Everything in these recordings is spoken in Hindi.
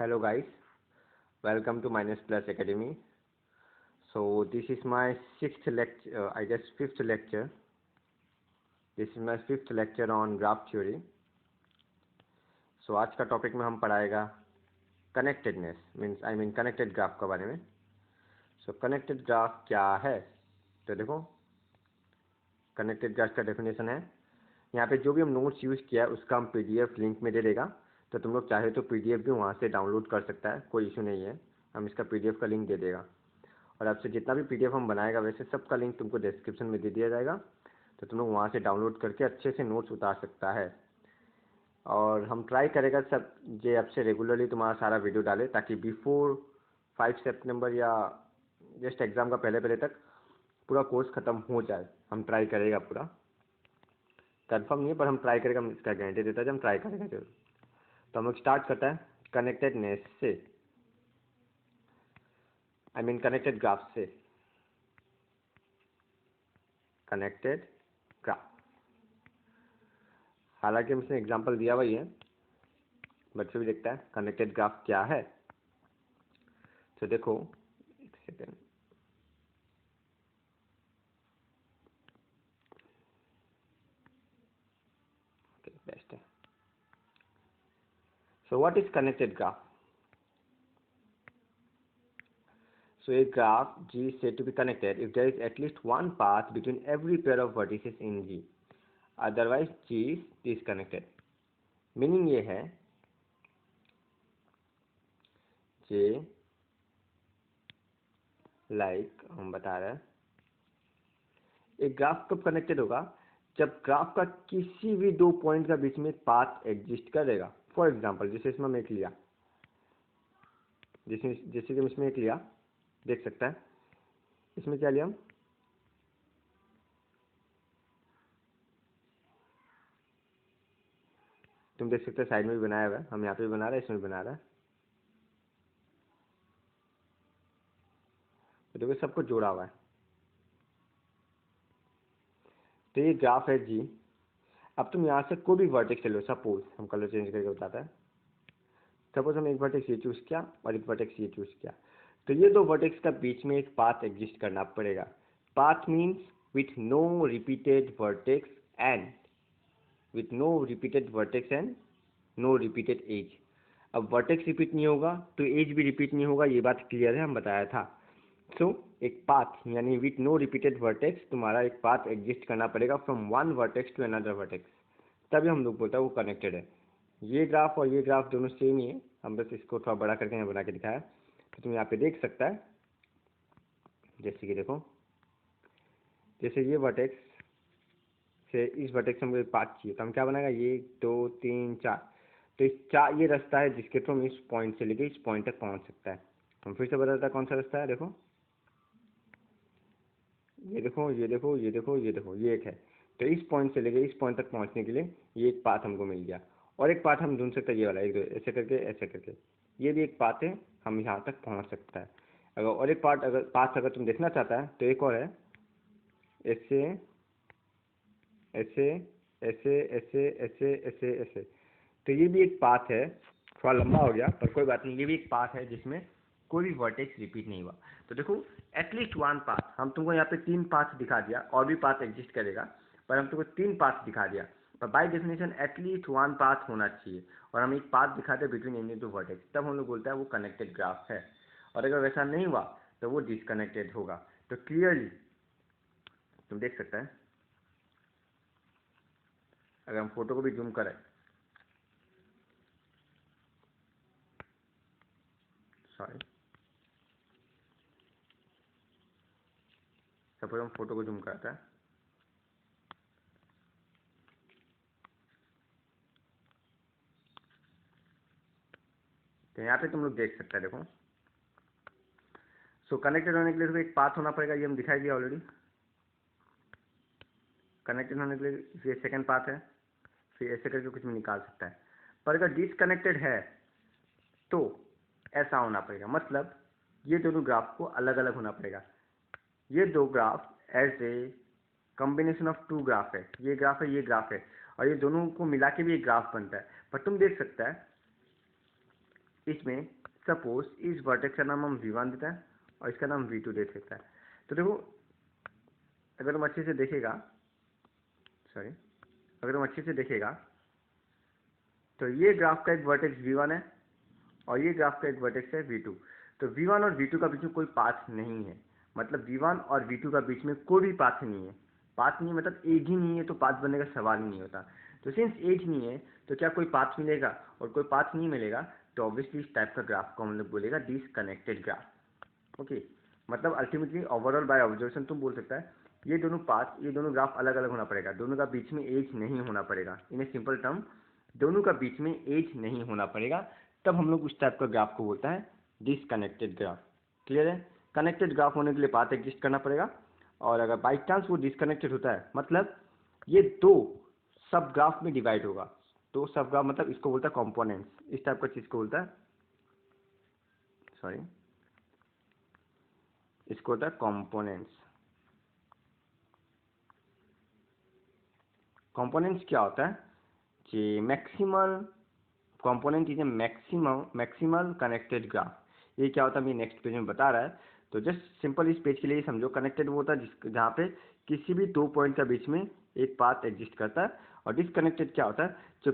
Hello guys, welcome to Minus Plus Academy. So this is my sixth lecture, I guess fifth lecture. This is my fifth lecture on graph theory. So आज का टॉपिक में हम पढ़ाएगा कनेक्टेडनेस मीन्स कनेक्टेड ग्राफ के बारे में. सो कनेक्टेड ग्राफ क्या है? तो देखो कनेक्टेड ग्राफ का डेफिनेशन है, यहाँ पे जो भी हम नोट्स यूज़ किया है उसका हम पीडीएफ लिंक में दे देगा, तो तुम लोग चाहे तो पीडीएफ भी वहाँ से डाउनलोड कर सकता है, कोई इशू नहीं है. हम इसका पीडीएफ का लिंक दे देगा और आपसे जितना भी पीडीएफ हम बनाएगा वैसे सबका लिंक तुमको डिस्क्रिप्शन में दे दिया जाएगा, तो तुम लोग वहाँ से डाउनलोड करके अच्छे से नोट्स उतार सकता है. और हम ट्राई करेगा सब जे आपसे रेगुलरली तुम्हारा सारा वीडियो डाले, ताकि बिफोर 5 सितंबर या जस्ट एग्ज़ाम का पहले तक पूरा कोर्स ख़त्म हो जाए. हम ट्राई करेगा, पूरा कंफर्म नहीं है पर हम ट्राई करेगा, हम इसका गारंटी देता है हम ट्राई करेंगे जरूर. तो हम लोग स्टार्ट करता है कनेक्टेडनेस से, कनेक्टेड ग्राफ से. कनेक्टेड ग्राफ, हालांकि हम इसमें एग्जांपल दिया हुआ ही है, बच्चे भी देखता है कनेक्टेड ग्राफ क्या है. तो देखो एक सेकेंड, बेस्ट है. So what is connected graph? So a graph G is said to be connected if there is at least one path between every pair of vertices in G. Otherwise G is disconnected. Meaning ये है J like हम बता रहे हैं, एक ग्राफ कब कनेक्टेड होगा? जब ग्राफ का किसी भी दो पॉइंट का बीच में पाथ एग्जिस्ट करेगा. फॉर एग्जांपल जैसे इसमें हम एक लिया, जैसे कि इसमें एक लिया, देख सकता है इसमें क्या लिया हम, तुम देख सकते हैं साइड में भी बनाया हुआ है, हम यहाँ पे भी बना रहे हैं, इसमें भी बना रहा है. तो देखो सबको जोड़ा हुआ है. तो ये ग्राफ है जी. अब तुम यहाँ से कोई भी वर्टेक्स ले लो, सपोज हम कलर चेंज करके बताता है. सपोज हम एक वर्टेक्स ये चूज किया और एक वर्टेक्स ये चूज किया, तो ये दो वर्टेक्स का बीच में एक पाथ एग्जिस्ट करना पड़ेगा. Path means with no repeated vertex and no repeated edge. अब वर्टेक्स रिपीट नहीं होगा तो एज भी रिपीट नहीं होगा, ये बात क्लियर है, हम बताया था. सो एक पाथ यानी विथ नो रिपीटेड वर्टेक्स, तुम्हारा एक पाथ एग्जिस्ट करना पड़ेगा from one vertex to another vertex, तभी हम लोग बोलते हैं वो कनेक्टेड है. ये ग्राफ और ये ग्राफ दोनों सेम ही है, हम बस इसको थोड़ा बड़ा करके यहाँ बना के दिखाया. तो तुम यहाँ पे देख सकता है, जैसे कि देखो, जैसे ये वर्टेक्स से इस वर्टेक्स से हमको एक पाथ चाहिए, तो हम क्या बनाएगा, 1 2 3 4. तो इस चार ये रास्ता है जिसके थ्रू हम इस पॉइंट से लेके इस पॉइंट तक पहुँच सकता है. हम फिर से बताता है कौन सा रास्ता है. देखो ये देखो ये देखो ये देखो ये देखो, ये एक है. तो इस पॉइंट से लेके इस पॉइंट तक पहुंचने के लिए ये एक पाथ हमको मिल गया. और एक पाथ हम ढूंढ सकते हैं, ये वाला, एक दो ऐसे करके ये भी एक पाथ है, हम यहाँ तक पहुंच सकता है. अगर और एक पाथ अगर तुम देखना चाहता है तो एक और है, ऐसे ऐसे ऐसे ऐसे ऐसे ऐसे ऐसे. तो ये भी एक पाथ है, थोड़ा लंबा हो गया पर कोई बात नहीं, ये भी एक पाथ है जिसमें कोई भी वर्टेक्स रिपीट नहीं हुआ. तो देखो एटलीस्ट वन पाथ, हम तुमको यहाँ पे 3 पाथ दिखा दिया, और भी पाथ एग्जिस्ट करेगा पर हम तुमको 3 पाथ दिखा दिया. पर by definition at least one path होना चाहिए, और हम एक पाथ दिखाते हैं बिटवीन एनी टू वर्टेक्स, तब हम लोग बोलते हैं वो कनेक्टेड ग्राफ है. और अगर वैसा नहीं हुआ तो वो डिसकनेक्टेड होगा. तो क्लियरली तुम देख सकते हैं, अगर हम फोटो को भी जूम करें, सॉरी सपोज हम फोटो को जूम करते हैं, तो यहाँ पे तुम लोग देख सकते हैं, देखो. सो कनेक्टेड होने के लिए तो एक पाथ होना पड़ेगा, ये हम दिखाई दिया ऑलरेडी. कनेक्टेड होने के लिए ये सेकंड पाथ है, फिर ऐसे करके कुछ भी निकाल सकता है. पर अगर डिसकनेक्टेड है तो ऐसा होना पड़ेगा, मतलब ये दोनों ग्राफ को अलग अलग होना पड़ेगा. ये दो graph as a combination of two graph है, ये ग्राफ है ये ग्राफ है, और ये दोनों को मिला के भी एक ग्राफ बनता है. पर तुम देख सकता है इसमें सपोज इस वर्टेक्स का नाम हम V1 देता है और इसका नाम V2 दे सकता है। तो देखो अगर हम अच्छे से देखेगा तो ये ग्राफ का एक वर्टेक्स V1 है और ये ग्राफ का एक वर्टेक्स है V2। तो V1 और V2 का बीच में कोई पाथ नहीं है, मतलब V1 और V2 का बीच में कोई भी पाथ नहीं है। पाथ नहीं मतलब एज ही नहीं है, तो पाथ बनने का सवाल ही नहीं होता। तो सिंस एज नहीं है तो क्या कोई पाथ मिलेगा, और कोई पाथ नहीं मिलेगा तो ऑब्वियसली इस टाइप का ग्राफ को हम लोग बोलेगा डिसकनेक्टेड ग्राफ। ओके, मतलब अल्टीमेटली ओवरऑल बाय ऑब्जर्वेशन तुम बोल सकता है ये दोनों ग्राफ अलग अलग होना पड़ेगा, दोनों का बीच में एज नहीं होना पड़ेगा। इन ए सिंपल टर्म, दोनों का बीच में एज नहीं होना पड़ेगा, तब हम लोग उस टाइप का ग्राफ को बोलता है डिसकनेक्टेड ग्राफ। क्लियर है? कनेक्टेड ग्राफ होने के लिए पाथ एग्जिस्ट करना पड़ेगा, और अगर बाई चांस वो डिसकनेक्टेड होता है मतलब ये दो सब ग्राफ में डिवाइड होगा। तो सब ग्राफ मतलब इसको बोलता है कॉम्पोनेंट्स, इस टाइप का चीज को बोलता है इसको होता है कॉम्पोनेंट्स। कॉम्पोनेंट्स क्या होता है कि maximal component is a maximal connected graph. ये क्या होता है, मैं नेक्स्ट पेज में बता रहा है। तो जस्ट सिंपल इस पेज के लिए समझो, कनेक्टेड वो होता है जहाँ पे किसी भी दो पॉइंट का बीच में एक पाथ एग्जिस्ट करता है, और डिसकनेक्टेड क्या होता है जो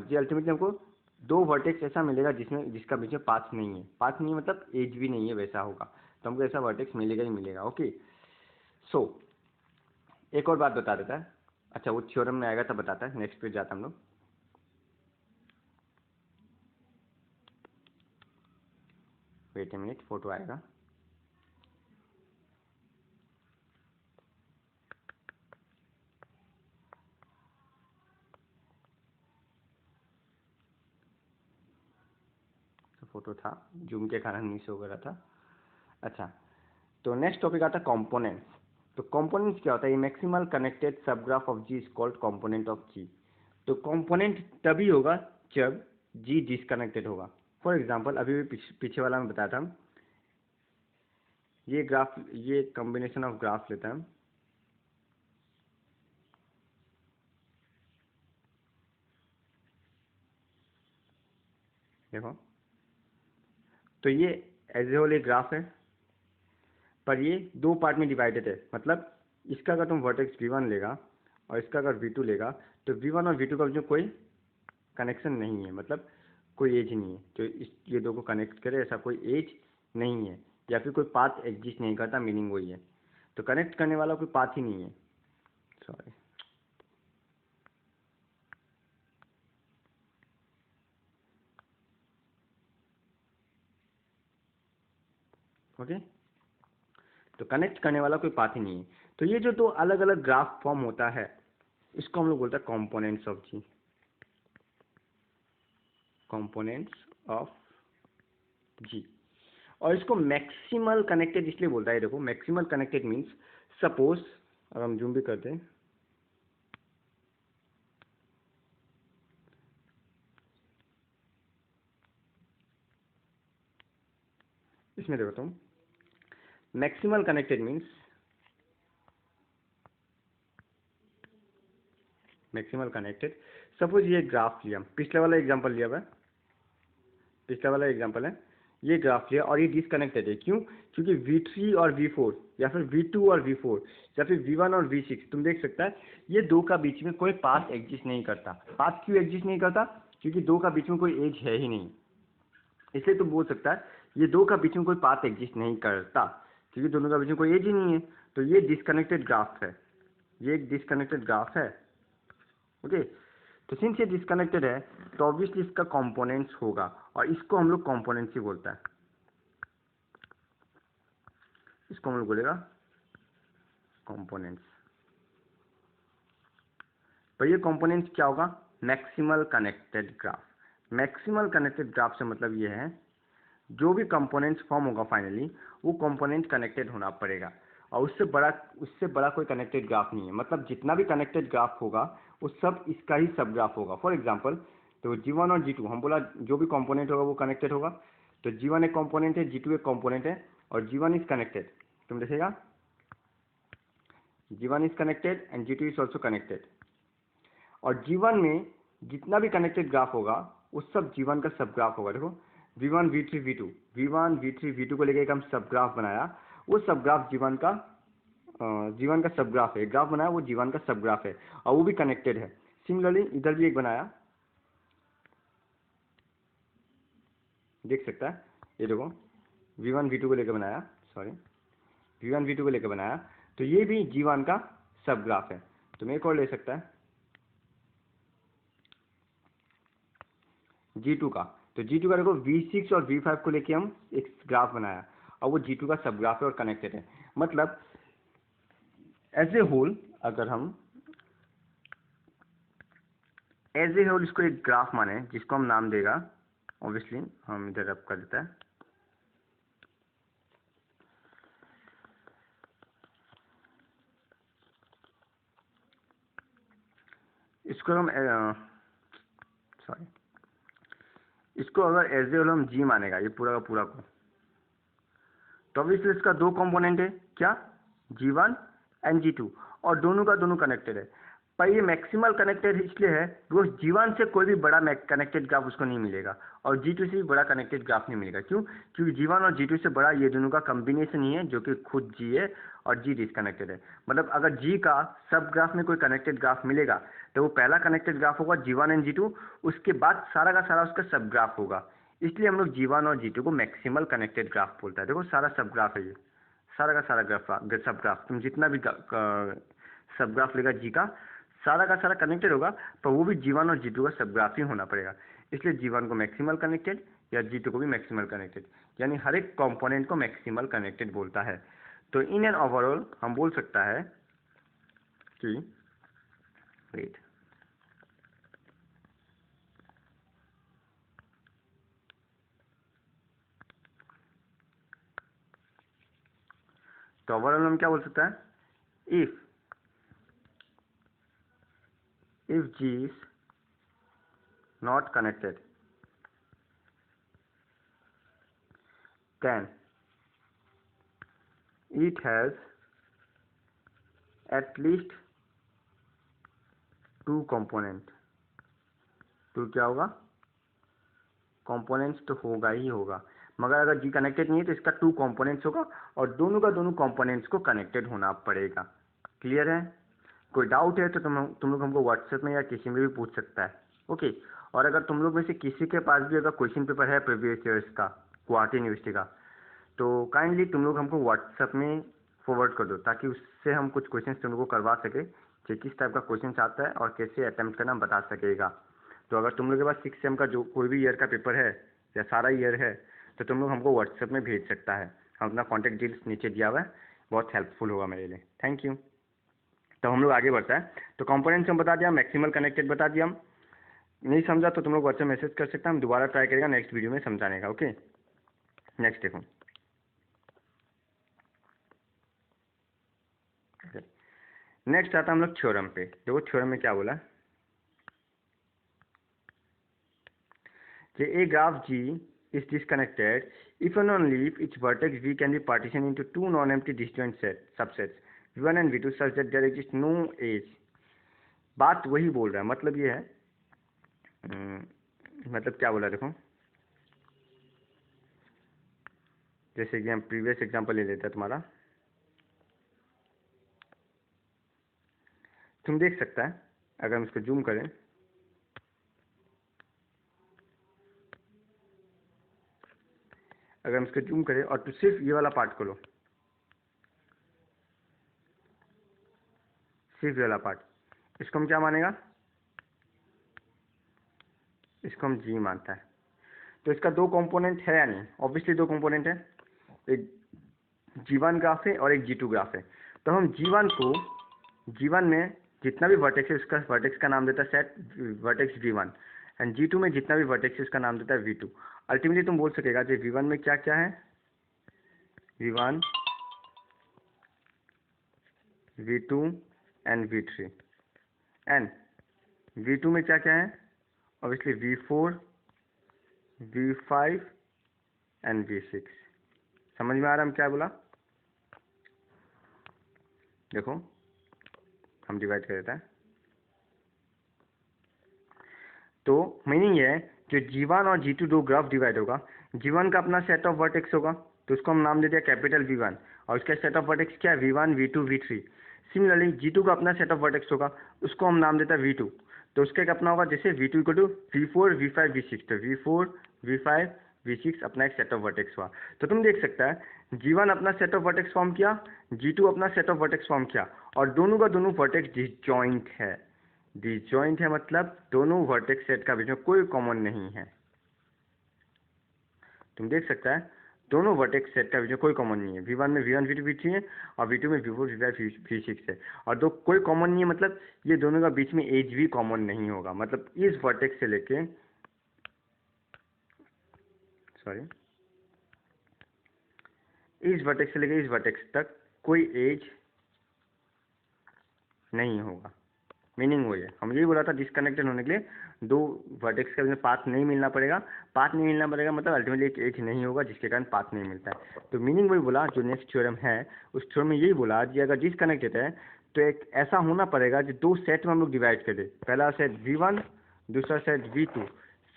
जी अल्टीमेटली हमको दो वर्टेक्स ऐसा मिलेगा जिसका बीच में पाथ नहीं है। पाथ नहीं मतलब एज भी नहीं है, वैसा होगा तो हमको ऐसा वर्टेक्स मिलेगा ही मिलेगा। ओके, सो एक और बात बता देता है, अच्छा वो थ्योरम में आएगा तब बताता है। नेक्स्ट पेज जाता हम लोग। वेट ए मिनट, फोटो आएगा। फोटो था, जूम के कारण नहीं शो कर रहा था। अच्छा, तो नेक्स्ट टॉपिक आता है कंपोनेंट्स। तो कंपोनेंट्स क्या होता है, maximal connected subgraph of G is called component of G. तो कंपोनेंट तभी होगा जब जी डिसकनेक्टेड होगा। फॉर एग्जांपल अभी भी पीछे वाला मैं बताया था, ये ग्राफ, ये कॉम्बिनेशन ऑफ ग्राफ लेता है, देखो तो ये एज ए होल एक ग्राफ है, पर ये दो पार्ट में डिवाइडेड है। मतलब इसका अगर तुम वर्टेक्स V1 लेगा और इसका अगर V2 लेगा तो V1 और V2 का बीच में कोई कनेक्शन नहीं है, मतलब कोई एज नहीं है जो ये दो को कनेक्ट करे, ऐसा कोई एज नहीं है, या फिर कोई पाथ एग्जिस्ट नहीं करता, मीनिंग वही है। तो कनेक्ट करने वाला कोई पाथ ही नहीं है। सॉरी, ओके, तो कनेक्ट करने वाला कोई पाथ ही नहीं है। तो ये जो दो अलग अलग ग्राफ फॉर्म होता है इसको हम लोग बोलते हैं components of G, components of G. और इसको मैक्सिमल कनेक्टेड इसलिए बोलता है, देखो मैक्सिमल कनेक्टेड मीन्स सपोज, अगर हम जूम भी करते हैं, इसमें देखो तुम maximal connected means, maximal connected, suppose ये ग्राफ लिया, पिछले वाला एग्जांपल लिया हुआ है, पिछला वाला एग्जांपल है, ये ग्राफ लिया और ये डिसकनेक्टेड है। क्यों? क्योंकि V3 और V4 या फिर V2 और V4 या फिर V1 और V6 तुम देख सकता है ये दो का बीच में कोई पाथ एग्जिस्ट नहीं करता। पाथ क्यों एग्जिस्ट नहीं करता? क्योंकि दो का बीच में कोई एज है ही नहीं, इसलिए तुम बोल सकता है ये दो का बीच में कोई पाथ एग्जिस्ट नहीं करता, क्योंकि दोनों का बीच में कोई एज ही नहीं है। तो ये डिसकनेक्टेड ग्राफ है, ये एक डिसकनेक्टेड ग्राफ है। ओके, तो सिंस ये डिसकनेक्टेड है तो ऑब्वियसली इसका कंपोनेंट्स होगा, और इसको हम लोग कंपोनेंट्स ही बोलता है, इसको हम लोग बोलेगा कंपोनेंट्स। तो ये कंपोनेंट्स क्या होगा? Maximal connected graph. Maximal connected graph से मतलब ये है जो भी कंपोनेंट्स फॉर्म होगा फाइनली वो कंपोनेंट कनेक्टेड होना पड़ेगा, और उससे बड़ा कोई कनेक्टेड ग्राफ नहीं है। मतलब जितना भी कनेक्टेड ग्राफ होगा वो सब इसका ही सब ग्राफ होगा। फॉर एग्जांपल तो G1 और G2 हम बोला जो भी कंपोनेंट होगा वो कनेक्टेड होगा। तो G1 एक कंपोनेंट है, G2 एक कंपोनेंट है, और G1 इज कनेक्टेड। तुम देखेगा G1 is connected and G2 is also connected. और G1 में जितना भी कनेक्टेड ग्राफ होगा वो सब G1 का सब ग्राफ होगा। देखो V1 V3 V2, V1 V3 V2 को लेकर एक हम सब ग्राफ बनाया, वो सब ग्राफ G1 का सब ग्राफ है, ग्राफ बनाया वो G1 का सब ग्राफ है और वो भी कनेक्टेड है। सिमिलरली इधर भी एक बनाया, देख सकता है, ये देखो V1 V2 को लेकर बनाया, V1 V2 को लेकर बनाया, तो ये भी G1 का सब ग्राफ है। तो मैं एक और ले सकता है G2 का, तो G2 का देखो V6 और V5 को लेके हम एक ग्राफ बनाया और वो G2 का सब ग्राफ है और कनेक्टेड है। मतलब एज ए होल, अगर हम एज ए होल इसको एक ग्राफ माने, जिसको हम नाम देगा, ऑब्वियसली हम इधर रब कर देता है, इसको हम इसको अगर एज ए होल हम G मानेगा, ये पूरा का पूरा को, तो ऑब्वियसली इसका दो कंपोनेंट है, क्या, G1 एंड G2, और दोनों का दोनों कनेक्टेड है। पर ये मैक्सिमल कनेक्टेड इसलिए है बिकॉज G1 से कोई भी बड़ा कनेक्टेड ग्राफ उसको नहीं मिलेगा और G2 से भी बड़ा कनेक्टेड ग्राफ नहीं मिलेगा। क्यों? क्योंकि G1 और G2 से बड़ा ये दोनों का कॉम्बिनेशन ही है, जो कि खुद G है और G डिसकनेक्टेड है। मतलब अगर G का सब ग्राफ में कोई कनेक्टेड ग्राफ मिलेगा तो वो पहला कनेक्टेड ग्राफ होगा G1 एंड G2, उसके बाद सारा का सारा उसका सब ग्राफ होगा। इसलिए हम लोग G1 और G2 को मैक्सिमल कनेक्टेड ग्राफ बोलता है। देखो सारा सब ग्राफ है, ये सारा का सारा ग्राफ, सब ग्राफ, तुम जितना भी सब ग्राफ लेगा G का, सारा का सारा कनेक्टेड होगा, पर वो भी G1 और G2 का सब ग्राफ ही होना पड़ेगा। इसलिए G1 को मैक्सिमल कनेक्टेड या G2 को भी मैक्सिमल कनेक्टेड, यानी हर एक कंपोनेंट को मैक्सिमल कनेक्टेड बोलता है। तो इन एन ओवरऑल हम बोल सकता है कि वेट, तो ओवरऑल हम क्या बोल सकता है, if G is not connected, then it has at least two component। तो क्या होगा, कंपोनेंट्स तो होगा ही होगा, मगर अगर G कनेक्टेड नहीं है तो इसका टू कंपोनेंट्स होगा और दोनों का दोनों कंपोनेंट्स को कनेक्टेड होना पड़ेगा। क्लियर है? कोई डाउट है तो तुम लोग हमको व्हाट्सएप में या किसी में भी पूछ सकता है, ओके। और अगर तुम लोग में से किसी के पास भी अगर क्वेश्चन पेपर है प्रीवियस ईयर्स का गुवाहाटी यूनिवर्सिटी का, तो काइंडली तुम लोग हमको व्हाट्सएप में फॉरवर्ड कर दो, ताकि उससे हम कुछ क्वेश्चन तुम लोग को करवा सके, कि किस टाइप का क्वेश्चन आता है और कैसे अटेम्प्ट करना बता सकेगा। तो अगर तुम लोग के पास 6 सेम का जो कोई भी ईयर का पेपर है या सारा ईयर है, तो तुम लोग हमको व्हाट्सएप में भेज सकता है। हम अपना कॉन्टैक्ट डिटेल्स नीचे दिया हुआ है, बहुत हेल्पफुल होगा मेरे लिए। Thank you. तो हम लोग आगे बढ़ता है। तो कंपोनेंट्स हम बता दिया, मैक्सिमल कनेक्टेड बता दिया। हम नहीं समझा तो तुम लोग व्हाट्सएप मैसेज कर सकते हैं, हम दोबारा ट्राई करेगा नेक्स्ट वीडियो में समझाने का, ओके। नेक्स्ट देखो, नेक्स्ट आता हम लोग थ्योरम पे। देखो थ्योरम में क्या बोला कि a graph G is disconnected if and only if its vertex V can be partitioned into two non-empty disjoint subsets V1 and V2 such that there exists no edge। बात वही बोल रहा है, मतलब ये है, मतलब क्या बोला देखो, जैसे कि हम प्रीवियस एग्जांपल ले लेते हैं तुम्हारा, तुम देख सकता है अगर हम इसको जूम करें, अगर हम इसको जूम करें और तो सिर्फ ये वाला पार्ट को लो, सिर्फ ये वाला पार्ट, इसको हम क्या मानेगा, इसको हम G मानता है। तो इसका दो कंपोनेंट है या नहीं, ऑब्वियसली दो कंपोनेंट है, एक G1 ग्राफ है और एक G2 ग्राफ है। तो हम G1 को, G1 में जितना भी वर्टेक्स है उसका वर्टेक्स का नाम देता है set vertex V1, and G2 में जितना भी वर्टेक्स है उसका नाम देता है V2। अल्टीमेटली तुम बोल सकेगा कि V1 में क्या क्या है, V1, V2 and V3, and V2 में क्या क्या है, obviously V4, V5 and V6। समझ में आ रहा है हम क्या बोला? देखो हम डिवाइड कर देता है। तो मीनिंग ये है जो G1 और G2 दो ग्राफ डिवाइड होगा, G1 का अपना सेट ऑफ वर्टेक्स होगा तो उसको हम नाम दे दिया कैपिटल V1 और उसका सेट ऑफ वर्टेक्स क्या है V1 V2 V3। Similarly G2 का अपना सेट ऑफ वर्टेक्स होगा, उसको हम नाम देता है V2, तो उसका एक अपना होगा जैसे V2 equal to V4 V5 V6, तो V4 V5 V6 अपना एक सेट ऑफ वर्टेक्स हुआ। तो तुम देख सकता है G1 अपना सेट ऑफ वर्टेक्स फॉर्म किया, G2 अपना सेट ऑफ वर्टेक्स फॉर्म किया और दोनों का दोनों वर्टेक्स डिसजॉइंट है। डिसजॉइंट है मतलब दोनों वर्टेक्स सेट का बीच में कोई कॉमन नहीं है। तुम देख सकता है दोनों वर्टेक्स सेट का बीच में कोई कॉमन नहीं है। V1 में V1 V2 V3 है और V2 में V4 V5 V6 है और दो कोई कॉमन नहीं है मतलब ये दोनों का बीच में एज भी कॉमन नहीं होगा। मतलब इस वर्टेक्स से लेके इस वर्टेक्स से लेके इस वर्टेक्स तक कोई एज नहीं होगा। मीनिंग वही है, हम यही बोला था डिसकनेक्टेड होने के लिए दो वर्टेक्स के बीच में पाथ नहीं मिलना पड़ेगा। पाथ नहीं मिलना पड़ेगा मतलब अल्टीमेटली एक एज नहीं होगा जिसके कारण पाथ नहीं मिलता है। तो मीनिंग वही बोला जो नेक्स्ट थ्योरम है, उस थ्योरम में यही बोला कि अगर डिसकनेक्टेड है तो एक ऐसा होना पड़ेगा जो दो सेट में हम लोग डिवाइड कर दे। पहला सेट V1, दूसरा set V2,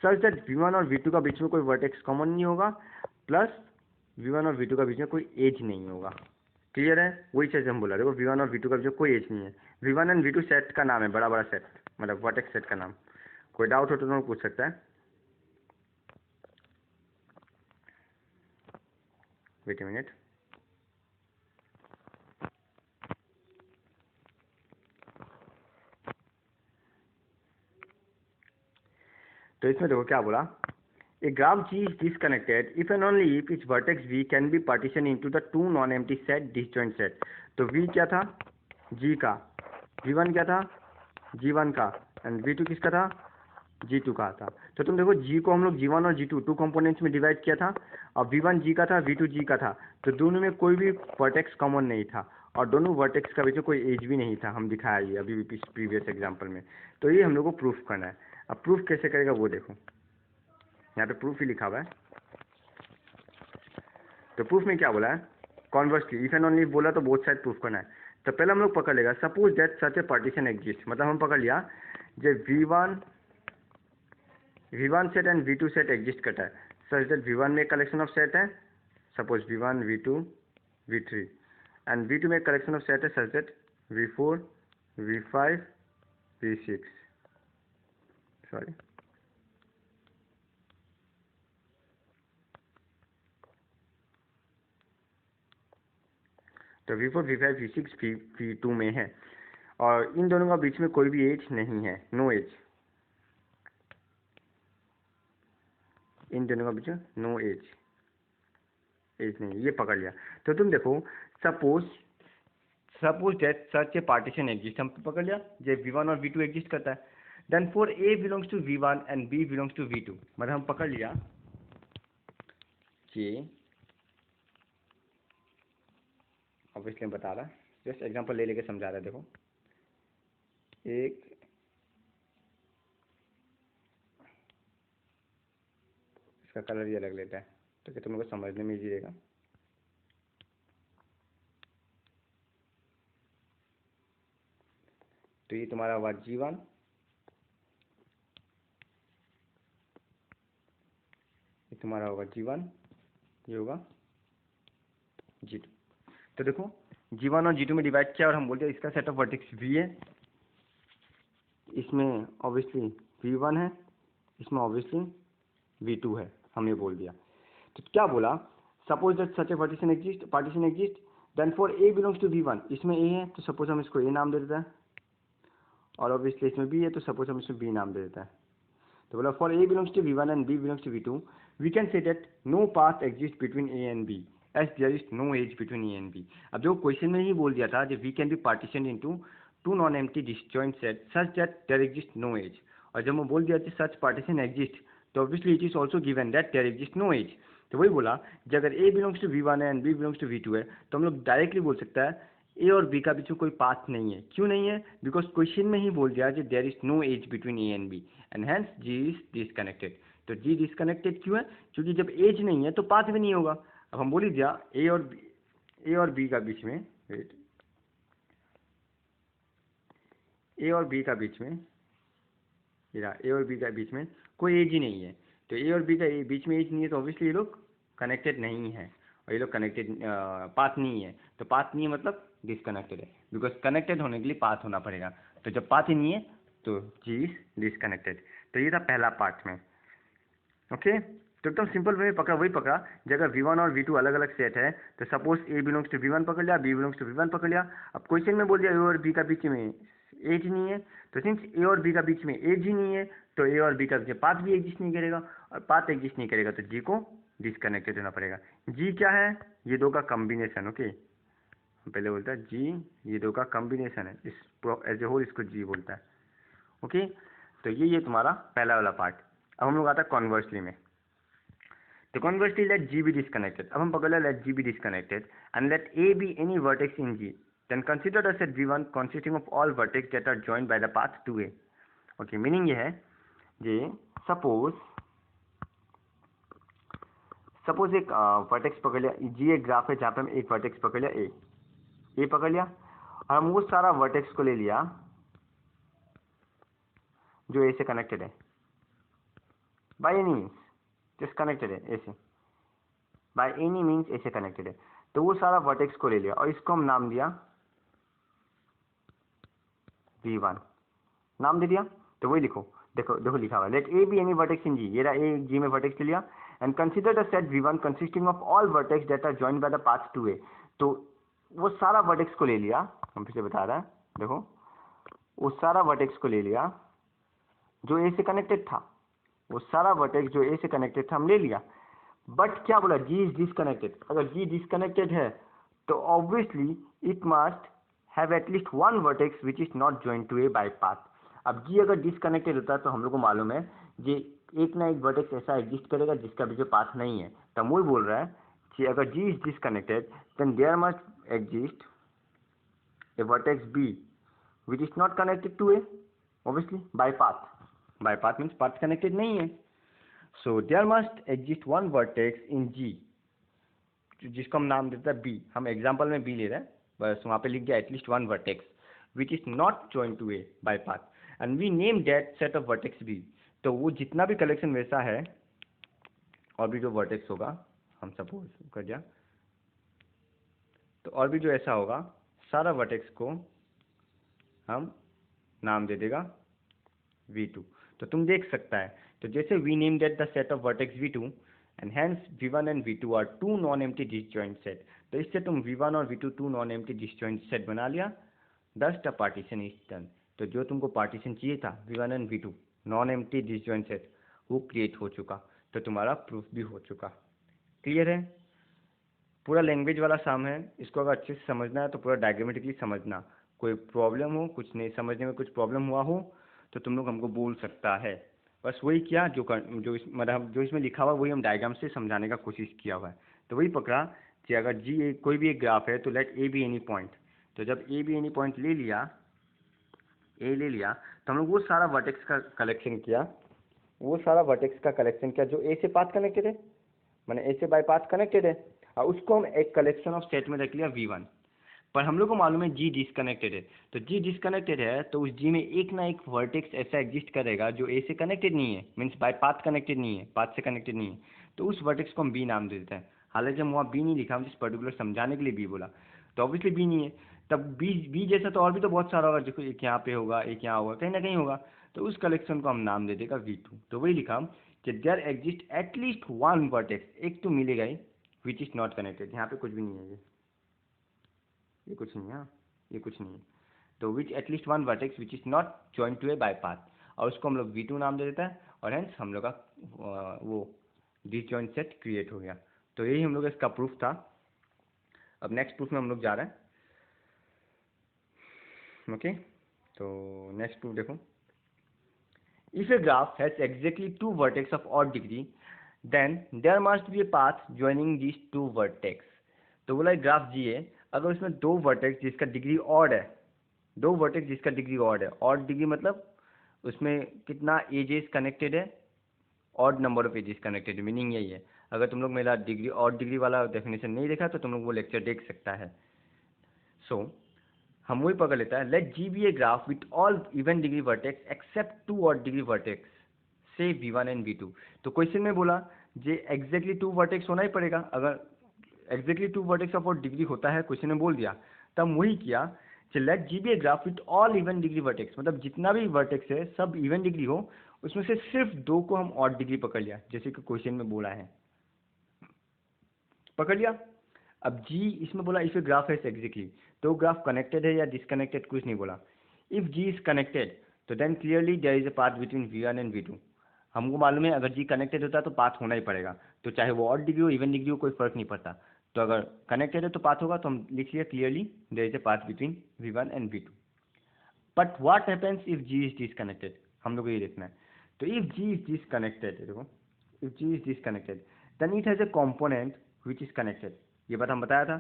such that V1 और V2 का बीच में कोई वर्टेक्स कॉमन नहीं होगा, प्लस V1 और V2 का बीच में कोई एज नहीं होगा। क्लियर है? वही चीज़ हम बोला, देखो V1 और V2 का बीच में कोई एज नहीं है। V1 एंड V2 सेट का नाम है, बड़ा बड़ा सेट, मतलब वर्टेक्स सेट का नाम। कोई डाउट हो तो तुम पूछ सकता है। Wait a minute. तो इसमें देखो क्या बोला, A graph G is disconnected if and only if its vertex V can be partitioned into the two non-empty set disjoint set। तो V क्या था? G का। V1 क्या था? G1 का। एंड V2 किसका था? G2 का था। तो तुम देखो G को हम लोग G1 और G2 टू कंपोनेंट्स में डिवाइड किया था और V1 G का था, V2 G का था, तो दोनों में कोई भी वर्टेक्स कॉमन नहीं था और दोनों वर्टेक्स का बीच में कोई एज भी नहीं था। हम दिखाया ये अभी भी प्रीवियस एग्जाम्पल में। तो ये हम लोग को प्रूफ करना है। अब प्रूफ कैसे करेगा वो देखो, यहाँ पे प्रूफ ही लिखा हुआ है। तो प्रूफ में क्या बोला है, कॉन्वर्सली इफ एंड ओनली बोला तो बोथ साइड प्रूफ करना है। तो पहले हम लोग पकड़ लेगा suppose that such a partition exist, मतलब हम पकड़ लिया जब V1 set and V2 set exist करता है सच दैट V1 में एक कलेक्शन ऑफ सेट है, suppose V1 V2 V3 and V2 में एक कलेक्शन ऑफ सेट है such that V4 V5 V6 sorry तो V4 V5 V6 V2 में है और इन दोनों का बीच में कोई भी एज नहीं है, नो एज। इन दोनों का बीच में नो एज नहीं, ये पकड़ लिया। तो तुम देखो suppose that such a partition exist, हम पकड़ लिया जब V1 और V2 एग्जिस्ट करता है, then for A belongs to V1 and B belongs to V2, मतलब हम पकड़ लिया कि ऑब्वियसली बता रहा, जस्ट एग्जांपल ले लेके समझा रहा है। देखो एक इसका कलर ये अलग लेता है तो कि तुम लोग को समझने में इजी रहेगा। तो ये तुम्हारा हुआ G1, ये तुम्हारा होगा G1, ये होगा G2। तो देखो G1 और G2 में डिवाइड किया और हम बोलते हैं इसका सेट ऑफ वर्टेक्स V है, इसमें ऑब्वियसली V1 है, इसमें ऑब्वियसली V2 है, हम ये बोल दिया। तो क्या बोला, suppose that such a partition exist then for A belongs to V1, इसमें A है तो सपोज हम इसको A नाम दे देता है और ऑब्वियसली इसमें B है तो सपोज हम इसमें B नाम दे देता है। तो बोला for A belongs to V1 and B belongs to V2 we can say that no path exist between A and B as there is no edge between A and B। अब जो क्वेश्चन में ही बोल दिया था जब we can be partition into two non empty disjoint set such that there exist no edge, और जब मैं बोल दिया कि सच पार्टीशन एग्जिस्ट तो obviously it is also given that there exist no edge. तो वही बोला जब अगर A बिलोंग्स टू V1 है and B belongs to V2 है तो हम लोग डायरेक्टली बोल सकता है ए और बी का बीच में कोई पाथ नहीं है। क्यों नहीं है? बिकॉज क्वेश्चन में ही बोल दिया कि there is no edge between A and B and hence G is disconnected. तो जी डिसकनेक्टेड क्यों है? क्योंकि जब एज नहीं है तो पाथ भी नहीं होगा। अब हम बोल ही दिया ए और बी का बीच में ए और बी का बीच में कोई एज ही नहीं है, तो ए और बी का बीच में एज नहीं है, तो ऑब्वियसली ये लोग कनेक्टेड नहीं है, और ये लोग कनेक्टेड पाथ नहीं है। तो पाथ नहीं है मतलब डिसकनेक्टेड है, बिकॉज कनेक्टेड होने के लिए पाथ होना पड़ेगा। तो जब पाथ ही नहीं है तो जी इज डिसकनेक्टेड। तो ये था पहला पार्ट में। ओके, तो एकदम सिंपल वे में पकड़ा, वही पकड़ा। जगह V1 और V2 अलग अलग सेट है, तो suppose A belongs to V1 पकड़ लिया, B बिलोंग्स टू V1 पकड़ लिया। अब क्वेश्चन में बोल दिया A और B का बीच में एज नहीं है, तो सिंस A और B का बीच में एज ही नहीं है, तो A और B का पाथ भी एग्जिस्ट नहीं करेगा, और पाथ एग्जिस्ट नहीं करेगा तो G को डिसकनेक्टेड होना पड़ेगा। G क्या है? ये दो का कॉम्बिनेशन। ओके, पहले बोलता है G, ये दो का कॉम्बिनेशन है, इस एज ए होल इसको G बोलता है। ओके, तो ये तुम्हारा पहला वाला पार्ट। अब हम लोग आता है कॉन्वर्सली में। तो conversely let G be disconnected. अब हम पकड़ लिया let G be disconnected and let A be any vertex in G. Then consider the set V1 consisting of all vertex that are joined by the path 2A. Okay, meaning ये है जे सपोज एक वर्टेक्स पकड़ लिया, G एक ग्राफ है जहाँ पे हम एक वर्टेक्स पकड़ लिया A पकड़ लिया, और हम वो सारा वर्टेक्स को ले लिया जो A से कनेक्टेड है by any means, just connected है ए से, बाय एनी मीन्स ए से कनेक्टेड है। तो वो सारा वर्टेक्स को ले लिया और इसको हम नाम दिया V1, नाम दे दिया। तो वही लिखो, देखो लिखा हुआ let A be any vertex in G। ये रहा ए G में वर्टेक्स ले लिया, and consider the set V1 consisting of all vertex that are joined by the path 2A। तो वो सारा वर्टेक्स को ले लिया, हम फिर से बता रहा है, देखो वो सारा वर्टेक्स को ले लिया जो ए से कनेक्टेड था, वो सारा वर्टेक्स जो ए से कनेक्टेड था हम ले लिया। बट क्या बोला? G is disconnected. अगर G डिसकनेक्टेड है तो obviously it must have at least one vertex which is not joint to A by path. अब G अगर डिसकनेक्टेड होता है तो हम लोग को मालूम है जी एक ना एक वर्टेक्स ऐसा एग्जिस्ट करेगा जिसका भी जो पाथ नहीं है। तो हम वही बोल रहा है कि अगर G is disconnected then there must exist a vertex B which is not connected to A, obviously by path. By path means path connected नहीं है। So there must exist one vertex in G, जिसको हम नाम देते हैं B। हम एग्जाम्पल में B ले रहे हैं, बस वहाँ पे लिख दिया at least one vertex which is not joint to A by path, and we name that set of vertex B। तो वो जितना भी कलेक्शन वैसा है और भी जो वर्टेक्स होगा, हम सपोज कर दिया, तो और भी जो ऐसा होगा सारा वर्टेक्स को हम नाम दे देगा V2। तो तुम देख सकता है, तो जैसे we name that the set of vertex V2 and hence V1 and V2 are two non empty disjoint set. तो इससे तुम V1 और V2 two non empty disjoint set बना लिया, दस द पार्टीशन इज डन। तो जो तुमको पार्टीशन चाहिए था V1 and V2 non empty disjoint set, वो क्रिएट हो चुका। तो तुम्हारा प्रूफ भी हो चुका। क्लियर है? पूरा लैंग्वेज वाला साम है, इसको अगर अच्छे से समझना है तो पूरा डायग्रामेटिकली समझना। कोई प्रॉब्लम हो, कुछ नहीं समझने में कुछ प्रॉब्लम हुआ हो तो तुम लोग हमको बोल सकता है। बस वही किया मतलब जो इसमें लिखा हुआ वही हम डायग्राम से समझाने का कोशिश किया हुआ है। तो वही पकड़ा कि अगर G कोई भी एक ग्राफ है तो let A be any point. तो जब A बी एनी पॉइंट ले लिया, A ले लिया, तो हम लोग वो सारा वर्टेक्स का कलेक्शन किया, वो सारा वर्टेक्स का कलेक्शन किया जो A से पाथ कनेक्टेड है, मैंने A से बाय पाथ कनेक्टेड है, और उसको हम एक कलेक्शन ऑफ सेट में रख लिया V1। पर हम लोग को मालूम है G डिसकनेक्टेड है, तो G डिसकनेक्टेड है तो उस G में एक ना एक वर्टेक्स ऐसा एग्जिस्ट करेगा जो A से कनेक्टेड नहीं है, मीन्स बाय पाथ कनेक्टेड नहीं है, पाथ से कनेक्टेड नहीं है। तो उस वर्टेक्स को हम B नाम दे देते हैं। हालांकि हम वहाँ B नहीं लिखा, हम जिस पर्टिकुलर समझाने के लिए B बोला, तो ऑब्वियसली B नहीं है। तब B जैसा तो और भी तो बहुत सारा होगा, देखो एक यहाँ पे होगा, एक यहाँ होगा, कहीं ना कहीं होगा। तो उस कलेक्शन को हम नाम दे देगा V2। तो वही लिखा कि there exist at least one vertex, एक तो मिलेगा ही, विच इज नॉट कनेक्टेड। यहाँ पे कुछ भी नहीं है, ये कुछ नहीं है, ये कुछ नहीं है। तो which at least one vertex which is not joint to A by path, और उसको हम लोग V2 नाम दे देता है, और हेंस हम लोग का वो डिसजॉइंट सेट क्रिएट हो गया। तो यही हम लोग का इसका प्रूफ था। अब नेक्स्ट प्रूफ में हम लोग जा रहे हैं। ओके, तो नेक्स्ट प्रूफ देखो, if a graph has exactly two vertex of odd degree then there must be a path joining this two vertex. तो बोला ग्राफ G है, अगर उसमें दो वर्टेक्स जिसका डिग्री ऑड है, दो वर्टेक्स जिसका डिग्री ऑड है, ऑड डिग्री मतलब उसमें कितना एजेस कनेक्टेड है, odd number of edges connected है, मीनिंग यही है। अगर तुम लोग मेरा डिग्री ऑड डिग्री वाला डेफिनेशन नहीं देखा तो तुम लोग वो लेक्चर देख सकता है। सो हम वही पकड़ लेता है, let G be a graph with all even degree vertex except two odd degree vertex say v1 and v2। तो क्वेश्चन में बोला जे एग्जैक्टली 2 वर्टेक्स होना ही पड़ेगा। अगर एग्जैक्टली 2 वर्टेक्स ऑफ और डिग्री होता है, क्वेश्चन में बोल दिया, तब हम वही किया कि let G be a graph with all even degree vertex, मतलब जितना भी वर्टेक्स है सब इवन डिग्री हो, उसमें से सिर्फ 2 को हम ऑड डिग्री पकड़ लिया, जैसे कि क्वेश्चन में बोला है, पकड़ लिया। अब जी इसमें बोला इफ ए ग्राफ है एग्जैक्टली, तो ग्राफ कनेक्टेड है या डिसकनेक्टेड कुछ नहीं बोला। इफ जी इज कनेक्टेड तो then clearly there is a path between v1 and v2। हमको मालूम है अगर जी कनेक्टेड होता है तो पाथ होना ही पड़ेगा, तो चाहे वो ऑड डिग्री हो इवन डिग्री हो कोई फर्क नहीं पड़ता। तो अगर कनेक्टेड है तो पाथ होगा, तो हम लिख लिया clearly there is a path between v1 and v2। But what happens if G is disconnected, हम लोग को ये देखना है। तो इफ जी इज डिसकनेक्टेड, देखो if G is disconnected then it has a component which is connected. ये बात हम बताया था,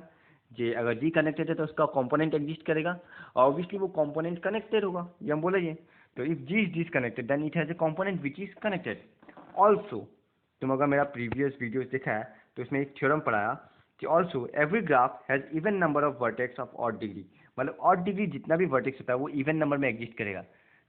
जे अगर जी कनेक्टेड है तो उसका कंपोनेंट एग्जिस्ट करेगा, ऑब्वियसली वो कंपोनेंट कनेक्टेड होगा, ये हम बोले। तो if G is disconnected then it has a component which is connected also. तुम अगर मेरा प्रीवियस वीडियोस देखा है तो इसमें एक थ्योरम पढ़ाया कि also every graph has even number of vertex of odd degree, मतलब ऑड डिग्री जितना भी वर्टेक्स होता है वो इवन नंबर में एग्जिस्ट करेगा।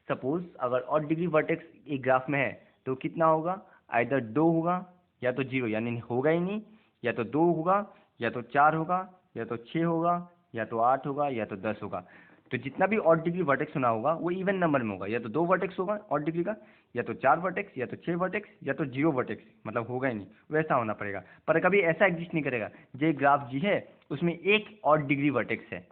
सपोज अगर ऑड डिग्री वर्टेक्स एक ग्राफ में है तो कितना होगा, आइदर 2 होगा या तो 0, यानी होगा ही नहीं, या तो 2 होगा या तो 4 होगा या तो 6 होगा या तो 8 होगा या तो 10 होगा। तो जितना भी ऑड डिग्री वर्टेक्स होना होगा वो इवन नंबर में होगा, या तो 2 वर्टेक्स होगा ऑड डिग्री का, या तो 4 वर्टेक्स, या तो 6 वर्टेक्स, या तो 0 वर्टेक्स, मतलब होगा ही नहीं, वैसा होना पड़ेगा। पर कभी ऐसा एग्जिस्ट नहीं करेगा जो ग्राफ जी है उसमें एक ऑड डिग्री वर्टेक्स है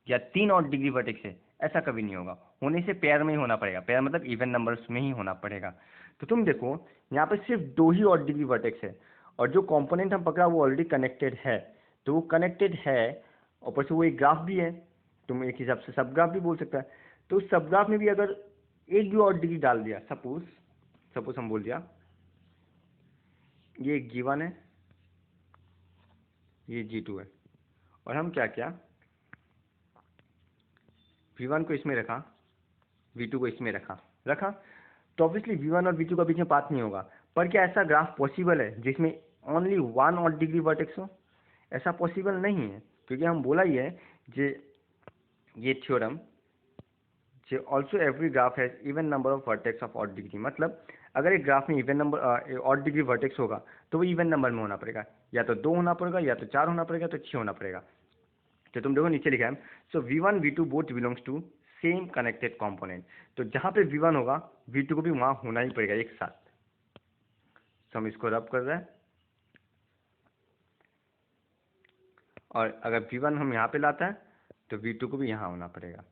या 3 ऑड डिग्री वर्टेक्स है, ऐसा कभी नहीं होगा। होने से पेयर में ही होना पड़ेगा, पेयर मतलब इवन नंबर्स में ही होना पड़ेगा। तो तुम देखो यहाँ पे सिर्फ 2 ही ऑड डिग्री वर्टेक्स है, और जो कंपोनेंट हम पकड़ा वो ऑलरेडी कनेक्टेड है, तो वो कनेक्टेड है, ऊपर से वो एक ग्राफ भी है, तुम एक हिसाब से सब ग्राफ भी बोल सकता है। तो उस सब ग्राफ में भी अगर एक भी और डिग्री डाल दिया, सपोज हम बोल दिया ये g1 है, ये g2 है, और हम क्या किया v1 को इसमें रखा, v2 को इसमें रखा, तो ऑब्वियसली v1 और v2 का बीच में पाथ नहीं होगा। पर क्या ऐसा ग्राफ पॉसिबल है जिसमें ओनली 1 ऑड डिग्री वर्टेक्स हो? ऐसा पॉसिबल नहीं है, क्योंकि हम बोला ही है जे ये theorem J also every graph has even number of vertex of odd degree, मतलब अगर एक ग्राफ में even number odd degree vertex होगा तो वो इवन नंबर में होना पड़ेगा, या तो 2 होना पड़ेगा, या तो 4 होना पड़ेगा, तो 6 होना पड़ेगा। तो तुम देखो नीचे लिखा है, so v1 v2 both belongs to same connected component. तो जहां पे v1 होगा v2 को भी वहां होना ही पड़ेगा एक साथ। तो हम इसको रब कर रहे हैं, और अगर v1 हम यहाँ पे लाता है तो v2 को भी यहाँ होना पड़ेगा,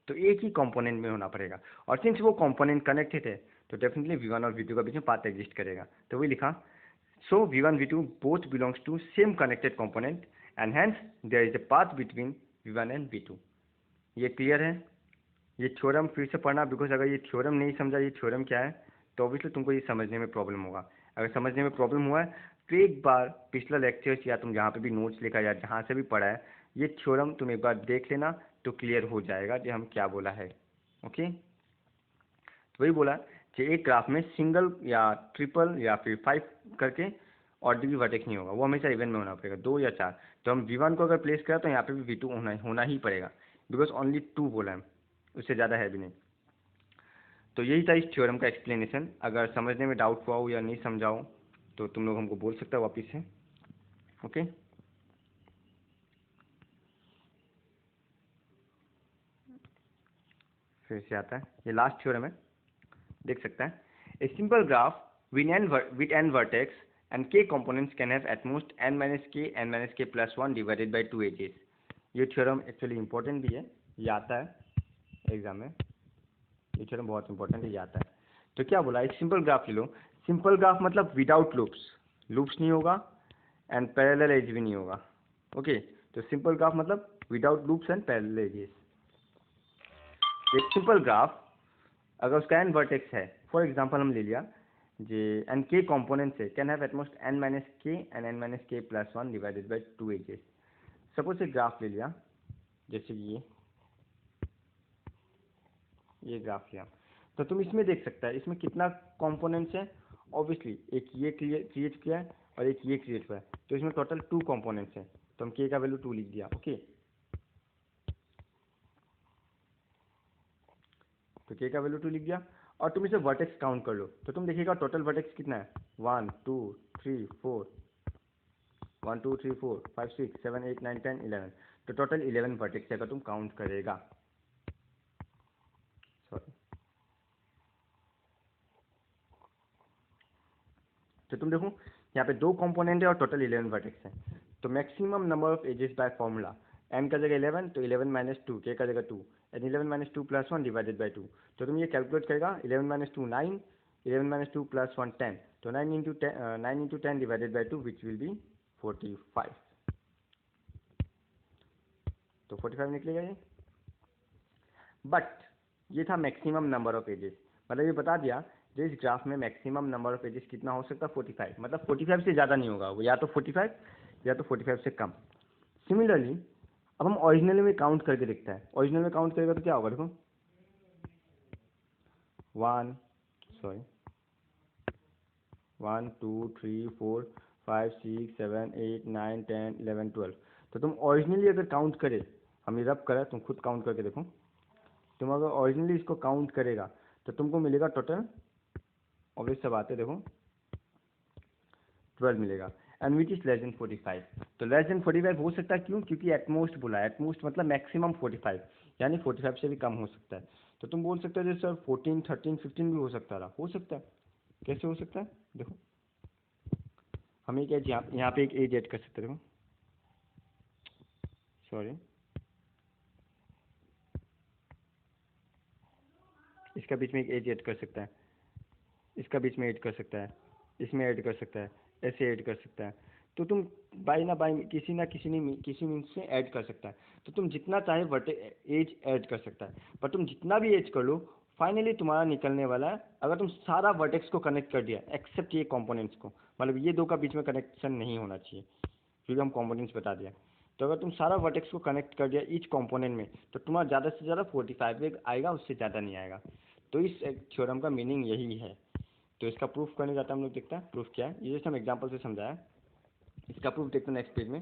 तो एक ही कंपोनेंट में होना पड़ेगा। और सिंस वो कंपोनेंट कनेक्टेड है तो डेफिनेटली v1 और v2 का बीच में पाथ एग्जिस्ट करेगा। तो वही लिखा, so v1 v2 both belongs to same connected component and hence there is a path between v1 and v2। ये क्लियर है? ये थ्योरम फिर से पढ़ना, बिकॉज अगर ये थ्योरम नहीं समझा ये थ्योरम क्या है तो ऑब्वियसली तुमको ये समझने में प्रॉब्लम होगा। अगर समझने में प्रॉब्लम हुआ है तो एक बार पिछला लेक्चर्स या तुम जहाँ पे भी नोट्स लिखा या जहाँ से भी पढ़ा है ये थ्योरम तुम एक बार देख लेना, तो क्लियर हो जाएगा कि हम क्या बोला है। ओके, तो वही बोला कि एक ग्राफ में सिंगल या ट्रिपल या फिर 5 करके और डिग्री वर्टेक्स नहीं होगा, वो हमेशा इवन में होना पड़ेगा, 2 या 4। तो हम v1 को अगर प्लेस करें तो यहाँ पे भी v2 होना ही पड़ेगा, बिकॉज ओनली 2 बोला है, उससे ज़्यादा है भी नहीं। तो यही था इस थ्योरम का एक्सप्लेनेशन। अगर समझने में डाउट हुआ हो या नहीं समझाओ तो तुम लोग हमको बोल सकते हो वापिस से। ओके, फिर से आता है, ये लास्ट थ्योरम है, देख सकता है। A simple graph with n vertex and k components can have at most n minus k plus 1 divided by 2 edges। ये थ्योरम एक्चुअली इंपॉर्टेंट भी है, ये आता है एग्जाम में, ये थ्योरम बहुत इंपॉर्टेंट है, ये आता है। तो क्या बोला, एक सिंपल ग्राफ ले लो। सिंपल ग्राफ मतलब विदाउट लूप्स नहीं होगा एंड पैरेलल एज भी नहीं होगा। ओके, तो सिंपल ग्राफ मतलब without loops and parallel edges. एक सिंपल ग्राफ अगर उसका n वर्टेक्स है, फॉर एग्जांपल हम ले लिया जे एन के कॉम्पोनेंट्स है, can have at most n minus K and n minus K plus 1 divided by 2 edges. Suppose एक ग्राफ ले लिया, जैसे कि ये ग्राफ लिया, तो तुम इसमें देख सकता है इसमें कितना कंपोनेंट्स है। ऑब्वियसली एक ये क्रिएट किया है और एक ये क्रिएट हुआ है, तो इसमें टोटल 2 कंपोनेंट्स है, तो हम के का वैल्यू 2 लिख दिया। ओके, तो के का वैल्यू 2 लिख दिया, और तुम इसे वर्टेक्स काउंट कर लो तो तुम देखिएगा टोटल वर्टेक्स कितना है 1 2 3 4 1 2 3 4 5 6 7 8 9 10 11। तो टोटल 11 वर्टेक्स अगर तुम काउंट करेगा। सॉरी, तो तुम देखो यहाँ पे 2 कंपोनेंट है और टोटल 11 वर्टेक्स है। तो maximum number of edges by formula n का जगह 11 तो 11 माइनस 2, k का जगह 2 and 11 minus 2 plus 1 divided by 2। तो तुम ये कैलकुलेट करेगा 11 माइनस 2 9, 11 माइनस 2 प्लस 1 10, तो 9 into 10 divided by 2 which will be 45। तो 45 निकलेगा ये। बट ये था मैक्सिमम नंबर ऑफ एजेस, मतलब ये बता दिया जो इस ग्राफ में मैक्सिमम नंबर ऑफ एजेस कितना हो सकता है 45, मतलब 45 से ज़्यादा नहीं होगा वो, या तो 45 या तो 45 से कम। सिमिलरली अब हम ओरिजिनल में काउंट करके देखते हैं। ओरिजिनल में काउंट करेगा तो क्या होगा देखो 1 2 3 4 5 6 7 8 9 10 11 12। तो तुम ओरिजिनली अगर काउंट करे, हम ये रब करें, तुम खुद काउंट करके देखो, तुम अगर ओरिजिनली इसको काउंट करेगा तो तुमको मिलेगा टोटल, ऑब्वियस सब आते देखो 12 मिलेगा and which is less than 45। तो लेस देन 45 हो सकता है, क्यों? क्योंकि एटमोस्ट बोला है, एटमोस्ट मतलब मैक्सिमम 45, यानी 45 से भी कम हो सकता है। तो तुम बोल सकते हो जैसे सर 14 13 15 भी हो सकता है। हो सकता है, कैसे हो सकता है देखो, हम एक एज यहाँ पे एक एज ऐड कर सकते हैं देखो, सॉरी इसका बीच में एक एज ऐड कर सकता है, इसका बीच में ऐड कर सकता है, इसमें ऐड कर सकता है, ऐसे ऐड कर सकता है। तो तुम बाई ना बाई किसी मीन्स से ऐड कर सकता है। तो तुम जितना चाहे एज ऐड कर सकता है, पर तुम जितना भी एज कर लो फाइनली तुम्हारा निकलने वाला है, अगर तुम सारा वर्टेक्स को कनेक्ट कर दिया एक्सेप्ट ये कंपोनेंट्स को, मतलब ये दो का बीच में कनेक्शन नहीं होना चाहिए क्योंकि हम कंपोनेंट्स बता दिया। तो अगर तुम सारा वर्टेक्स को कनेक्ट कर दिया ईच कंपोनेंट में तो तुम्हारा ज़्यादा से ज़्यादा 45 आएगा, उससे ज़्यादा नहीं आएगा। तो इस थ्योरम का मीनिंग यही है। तो इसका प्रूफ करने जाता है, हम लोग देखते हैं प्रूफ क्या है। ये जैसे हम एग्जांपल से समझाया, इसका प्रूफ देखते हैं नेक्स्ट पेज में।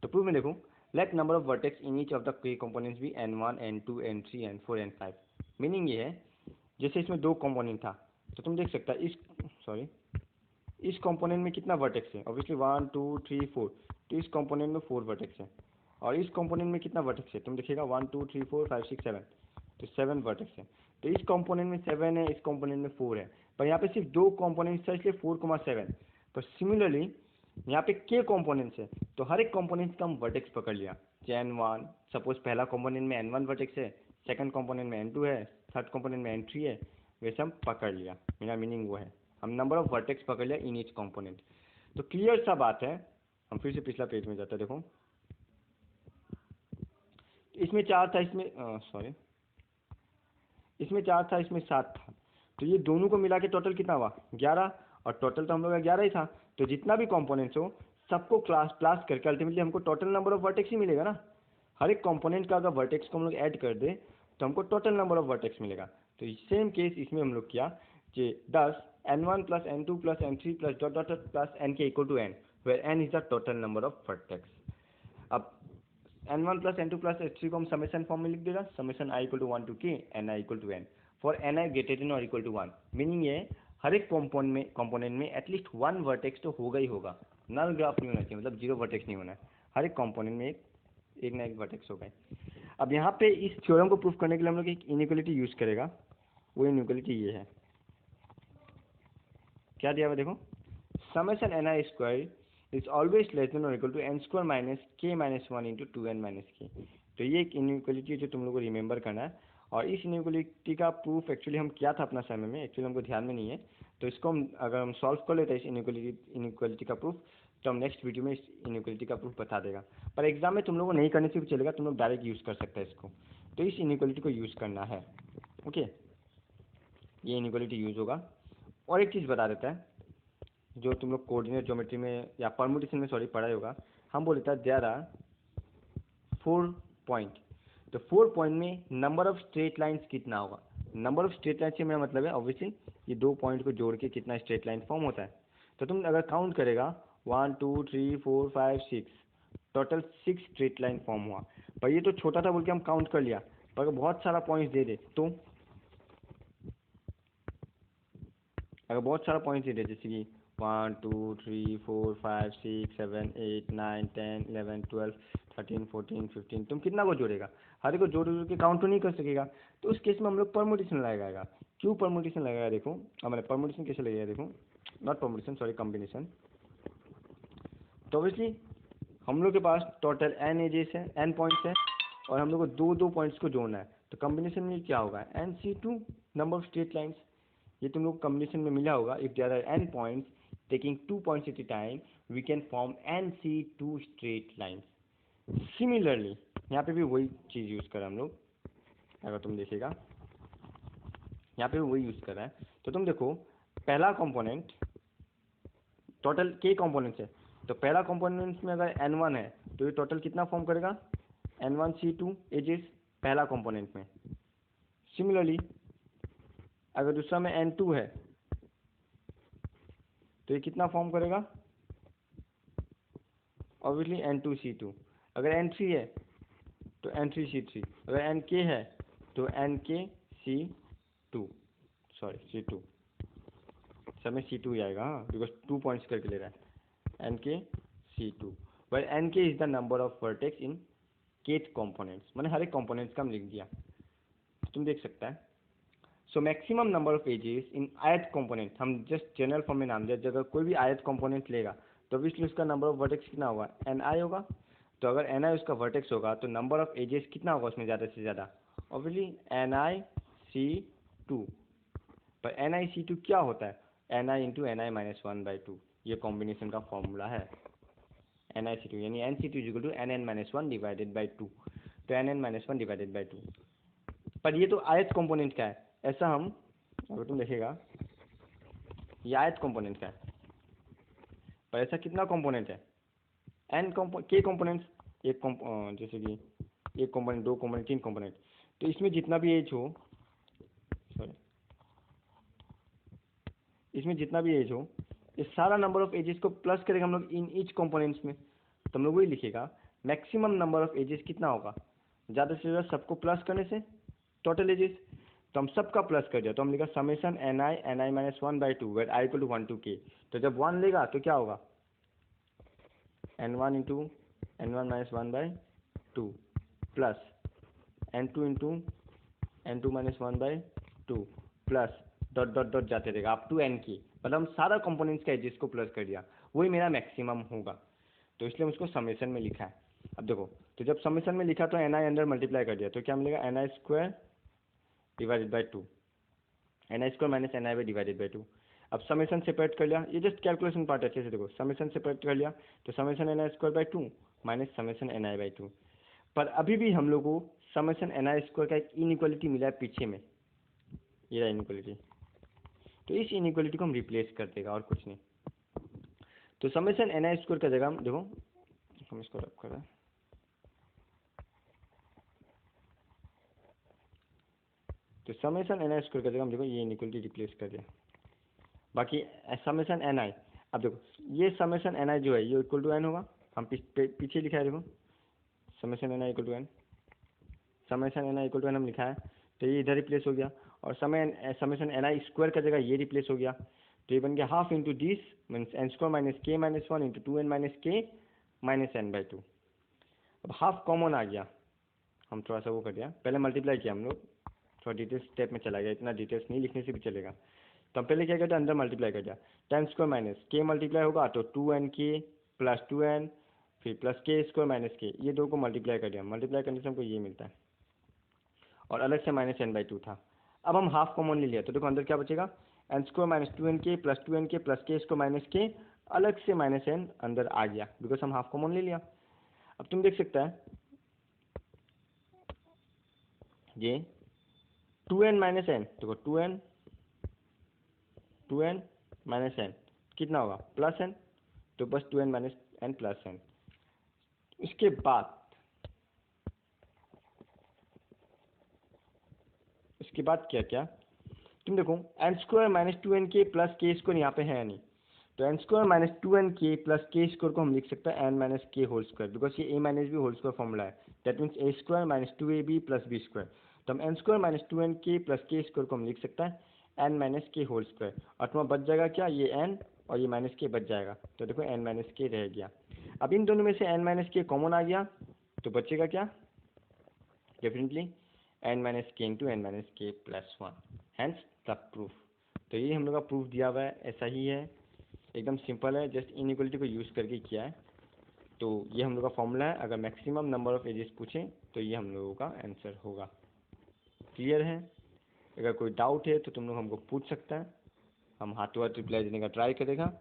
तो प्रूफ में देखो, let number of vertex in each of the pre components भी n1 n2 n3 n4 n5। Meaning ये है जैसे इसमें 2 कंपोनेंट था तो तुम देख सकता है इस कंपोनेंट में कितना वर्टेक्स है, ऑब्वियसली 1 2 3 4, तो इस कंपोनेंट में 4 वर्टेक्स है। और इस कंपोनेंट में कितना वर्टेक्स है तुम देखिएगा 1 2 3 4 5 6 7, तो 7 वर्टेक्स है। तो इस कंपोनेंट में 7 है, इस कंपोनेंट में 4 है, पर यहाँ पे सिर्फ 2 कंपोनेंट्स है इसलिए 4,7। पर सिमिलरली यहाँ पे k कंपोनेंट्स है तो हर एक कंपोनेंट्स का हम वर्टेक्स पकड़ लिया। n1 सपोज पहला कंपोनेंट में n1 वर्टेक्स है, सेकंड कंपोनेंट में n2 है, थर्ड कंपोनेंट में n3 है, वैसे हम पकड़ लिया। मेरा मीनिंग वो है हम नंबर ऑफ वर्टेक्स पकड़ लिया इन ईच कंपोनेंट। तो क्लियर सा बात है। हम फिर से पिछला पेज में जाते हैं देखो, इसमें 4 था, इसमें 4 था, इसमें 7 था, तो ये दोनों को मिला के टोटल कितना हुआ 11, और टोटल तो हम लोग का 11 ही था। तो जितना भी कंपोनेंट्स हो सबको क्लास करके अल्टीमेटली हमको टोटल नंबर ऑफ वर्टेक्स ही मिलेगा ना। हर एक कंपोनेंट का अगर वर्टेक्स को हम लोग ऐड कर दे तो हमको टोटल नंबर ऑफ वर्टेक्स मिलेगा। तो सेम केस इसमें हम लोग किया कि 10 n1 plus n2 plus n3 plus dot dot plus n K equal to n, where n is the total number of vertex. अब n1 plus n2 plus n3 को हम समेशन फॉर्म में लिख देगा, summation i equal to 1 to k n i equal to n for n i greater than और इक्वल टू 1। मीनिंग ये हर एक कंपोनेंट में एटलीस्ट 1 वर्टेक्स तो होगा ही होगा, नल ग्राफ नहीं होना चाहिए, मतलब 0 वर्टेक्स नहीं होना है, हर एक कंपोनेंट में एक ना एक वर्टेक्स होगा। अब यहाँ पे इस थ्योरम को प्रूफ करने के लिए हम लोग एक इनइक्वालिटी यूज करेगा, वो इनइक्वालिटी ये है, क्या दिया हुआ देखो, summation n i square is always less than और equal to n square minus k minus 1 into 2n minus k. तो ये एक इनइक्वालिटी है जो तुम लोग को रिमेंबर करना है। और इस इनइक्वालिटी का प्रूफ एक्चुअली हम किया था अपना समय में, एक्चुअली हमको ध्यान में नहीं है। तो इसको हम अगर हम सॉल्व कर लेते हैं इस इनइक्वालिटी का प्रूफ, तो हम नेक्स्ट वीडियो में इस इनइक्वालिटी का प्रूफ बता देगा। पर एग्जाम में तुम लोगों को नहीं करने से भी चलेगा, तुम लोग डायरेक्ट यूज़ कर सकते हैं इसको। तो इस इनइक्वालिटी को यूज़ करना है, ओके, ये इनइक्वालिटी यूज़ होगा। और एक चीज़ बता देता है जो तुम लोग कोऑर्डिनेट ज्योमेट्री में या परमुटेशन में पढ़ा होगा, हम बोलता है देयर आर 4 पॉइंट। तो 4 पॉइंट में नंबर ऑफ स्ट्रेट लाइंस कितना होगा। नंबर ऑफ स्ट्रेट लाइन से मेरा मतलब है ऑब्वियसली ये 2 पॉइंट को जोड़ के कितना स्ट्रेट लाइन फॉर्म होता है। तो तुम अगर काउंट करेगा 1 2 3 4 5 6, टोटल 6 स्ट्रेट लाइन फॉर्म हुआ। पर ये तो छोटा था बोल के हम काउंट कर लिया, पर अगर बहुत सारा पॉइंट्स दे दे तो अगर बहुत सारा पॉइंट्स दे जैसे कि 1 2 3 4 5 6 7 8 9 10 11 12 13 14 15, तुम कितना को जोड़ेगा? हर एक को जोड़ जोड़ के काउंट तो नहीं कर सकेगा। तो उस केस में हम लोग परमुटेशन लगाएगा। क्यों परमुटेशन लगाएगा देखो, हमारे परमुटेशन कैसे लगेगा देखो, नॉट परमुटेशन सॉरी कॉम्बिनेशन। तो ऑब्वियसली हम लोग के पास टोटल n एजेस है, n पॉइंट्स है, और हम लोग को दो दो पॉइंट्स को जोड़ना है। तो कॉम्बिनेशन में क्या होगा, NC2 number of straight lines. ये तुम लोग कॉम्बिनेशन में मिला होगा, if there are n points taking 2 points at a time we can form NC2 straight lines. Similarly यहाँ पे भी वही चीज़ यूज़ करा हम लोग, अगर तुम देखेगा यहाँ पे भी वही यूज़ कर रहा है। तो तुम देखो पहला कंपोनेंट, टोटल k कंपोनेंट्स है, तो पहला कंपोनेंट में अगर n1 है तो ये टोटल कितना फॉर्म करेगा, N1C2 एजेस पहला कंपोनेंट में। सिमिलरली अगर दूसरा में N2 है तो ये कितना फॉर्म करेगा, ऑब्वियसली N2C2। अगर N3 है तो N3C3, अगर NK है तो NKC2, सॉरी C2, सब में C2 ही आएगा हाँ, बिकॉज 2 पॉइंट्स करके ले रहा है, NKC2, where NK is the number of vertex in kth components, मैंने हर एक कंपोनेंट्स का हम लिख दिया, तुम देख सकता है। So maximum number of edges in ith component, हम जस्ट जनरल फॉर्म में नाम दिया, अगर कोई भी आयत कंपोनेंट लेगा तो ऑब्वियसली उसका नंबर ऑफ वर्टेक्स कितना होगा, Ni होगा। तो अगर Ni उसका वर्टेक्स होगा तो नंबर ऑफ एजेस कितना होगा उसमें ज़्यादा से ज़्यादा, ऑब्वियसली NiC2। पर NiC2 क्या होता है, Ni इंटू Ni माइनस 1/2, ये कॉम्बिनेशन का फॉर्मूला है NiC2, यानी NC2 equal to Nn minus 1 divided by 2, तो Nn माइनस 1 डिवाइडेड बाई 2। पर ये तो आयत कंपोनेंट का है, ऐसा हम अगर तुम देखेगा ये आयत कंपोनेंट का है, पर ऐसा कितना कंपोनेंट है, k कंपोनेंट्स, एक जैसे कि एक कंपोनेंट, दो कंपोनेंट, तीन कंपोनेंट, तो इसमें जितना भी एज हो, सॉरी इसमें जितना भी एज हो, ये सारा नंबर ऑफ एजेस को प्लस करेगा हम लोग इन ईच कंपोनेंट्स में। तो हम लोग वही लिखेगा मैक्सिमम नंबर ऑफ एजेस कितना होगा, ज़्यादा से ज़्यादा सबको प्लस करने से टोटल एजेस, तो हम सबका प्लस कर दिया, तो हम लिखा summation Ni minus 1/2 where i equal to 1 to k। तो जब 1 लेगा तो क्या होगा, N1 into N1 minus 1/2 plus N2 into N2 minus 1/2 plus dot dot dot जाते रहेगा अप टू N की, मतलब हम सारा कंपोनेंट्स का एजेस को प्लस कर दिया, वही मेरा मैक्सिमम होगा, तो इसलिए हम उसको समेशन में लिखा है। अब देखो, तो जब समेशन में लिखा तो Ni अंदर मल्टीप्लाई कर दिया, तो क्या मिलेगा, Ni square divided by 2, Ni square minus Ni by divided by 2। अब समेशन सेपरेट कर लिया, ये जस्ट कैलकुलेशन पार्ट अच्छे से देखो, समेशन सेपरेट कर लिया तो summation Ni square by 2 minus summation Ni by 2। पर अभी भी हम लोग को समेशन Ni स्क्वायर का एक इनइक्वालिटी मिला है पीछे में, ये रहा इनइक्वालिटी, तो इस इनइक्वालिटी को हम रिप्लेस कर देगा और कुछ नहीं। तो समेशन Ni स्क्वायर का जगह हम देखो, हम इसको रख कर रहे हैं, तो समेशन Ni स्क्वायर का जगह हम देखो ये इनइक्वालिटी रिप्लेस कर दिया, बाकी समेशन Ni। अब देखो ये समेशन Ni जो है ये इक्वल टू n होगा, हम पीछे लिखा है देखो, summation Ni equal to n, summation Ni equal to n हम लिखा है, तो ये इधर रिप्लेस हो गया, और समेशन Ni स्क्वायर का जगह ये रिप्लेस हो गया, तो ये बन गया half into this means n square minus k minus 1 into 2n minus k minus n/2। अब हाफ कॉमन आ गया, हम थोड़ा सा वो कर दिया, पहले मल्टीप्लाई किया हम लोग, थोड़ा डिटेल्स स्टेप में चला गया, इतना डिटेल्स नहीं लिखने से भी चलेगा। तो हम पहले क्या करते हैं, अंदर मल्टीप्लाई कर दिया, ten square minus k multiply होगा तो 2nk प्लस 2n फिर plus k square minus k, ये दो को मल्टीप्लाई कर दिया, मल्टीप्लाई करने से हमको ये मिलता है, और अलग से माइनस n/2 था। अब हम हाफ कॉमन ले लिया, तो देखो अंदर क्या बचेगा, n square minus 2nk plus 2nk plus k square minus k, अलग से माइनस n अंदर आ गया बिकॉज हम हाफ कॉमन ले लिया। अब तुम देख सकता है ये 2n माइनस n, देखो 2n माइनस n कितना होगा, प्लस n, तो बस 2n minus n plus n। इसके बाद क्या क्या, तुम देखो n square minus 2nk plus k square यहाँ पे है नहीं, तो n square minus 2nk plus k square को हम लिख सकते हैं n minus k whole square, because ये a minus b whole square formula है, that means a square minus 2ab plus b square. तो हम n square minus 2nk plus k square को हम लिख सकते हैं n minus k whole square, और तुम्हारा बच जाएगा क्या, ये एन और ये माइनस के बच जाएगा, तो देखो एन माइनस के रह गया। अब इन दोनों में से एन माइनस के कॉमन आ गया, तो बचेगा क्या, definitely N minus K into N minus K plus one, hence the proof. तो ये हम लोग का प्रूफ दिया हुआ है, ऐसा ही है, एकदम सिंपल है, जस्ट इनइक्वलिटी को यूज़ करके किया है। तो ये हम लोग का फॉर्मूला है, अगर मैक्सिमम नंबर ऑफ एजेस पूछें तो ये हम लोगों का आंसर होगा। क्लियर है? अगर कोई डाउट है तो तुम लोग हमको पूछ सकता है, हम हाथों हाथ रिप्लाई देने का ट्राई करेगा।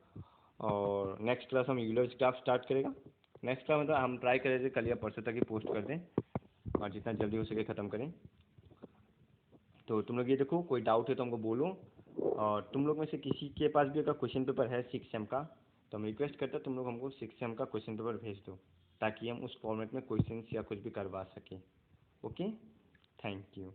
और नेक्स्ट क्लास हम यूलर्स ग्राफ स्टार्ट करेगा। नेक्स्ट क्लास मतलब हम ट्राई करेंगे कल या परसों तक ही पोस्ट कर दें, और जितना जल्दी हो सके ख़त्म करें। तो तुम लोग ये देखो, कोई डाउट है तो हमको बोलो, और तुम लोग में से किसी के पास भी अगर क्वेश्चन पेपर है 6 सेम का, तो हम रिक्वेस्ट करते हैं तुम लोग हमको 6 सेम का क्वेश्चन पेपर भेज दो, ताकि हम उस फॉर्मेट में क्वेश्चन या कुछ भी करवा सकें। Okay, thank you.